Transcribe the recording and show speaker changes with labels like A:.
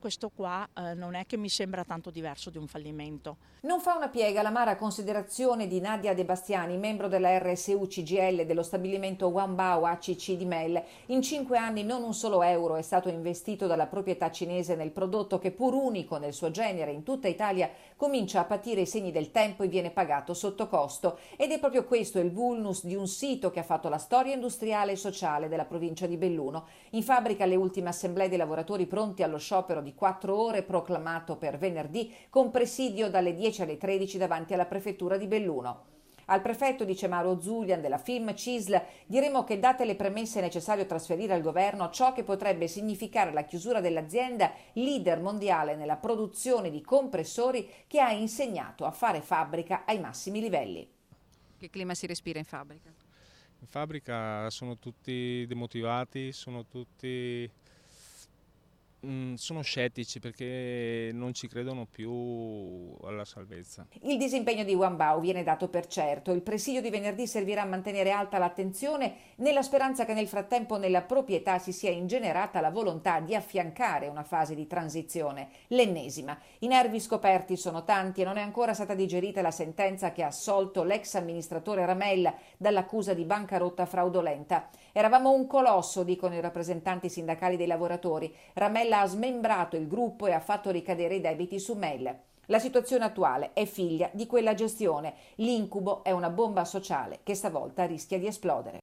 A: Questo qua non è che mi sembra tanto diverso di un fallimento.
B: Non fa una piega l'amara considerazione di Nadia De Bastiani, membro della RSU CGL dello stabilimento Wanbao ACC di Mel. In 5 anni non un solo euro è stato investito dalla proprietà cinese nel prodotto che, pur unico nel suo genere in tutta Italia, comincia a patire i segni del tempo e viene pagato sotto costo. Ed è proprio questo il vulnus di un sito che ha fatto la storia industriale e sociale della provincia di Belluno. In fabbrica le ultime assemblee dei lavoratori pronti allo sciopero di 4 ore proclamato per venerdì, con presidio dalle 10 alle 13 davanti alla prefettura di Belluno. Al prefetto, dice Mauro Zulian della FIM CISL, diremo che date le premesse è necessario trasferire al governo ciò che potrebbe significare la chiusura dell'azienda leader mondiale nella produzione di compressori che ha insegnato a fare fabbrica ai massimi livelli.
C: Che clima si respira in fabbrica?
D: In fabbrica sono tutti demotivati, sono scettici perché non ci credono più alla salvezza.
B: Il disimpegno di Wanbao viene dato per certo. Il presidio di venerdì servirà a mantenere alta l'attenzione nella speranza che nel frattempo nella proprietà si sia ingenerata la volontà di affiancare una fase di transizione, l'ennesima. I nervi scoperti sono tanti e non è ancora stata digerita la sentenza che ha assolto l'ex amministratore Ramella dall'accusa di bancarotta fraudolenta. Eravamo un colosso, dicono i rappresentanti sindacali dei lavoratori. Ramella ha smembrato il gruppo e ha fatto ricadere i debiti su Mel. La situazione attuale è figlia di quella gestione. L'incubo è una bomba sociale che stavolta rischia di esplodere.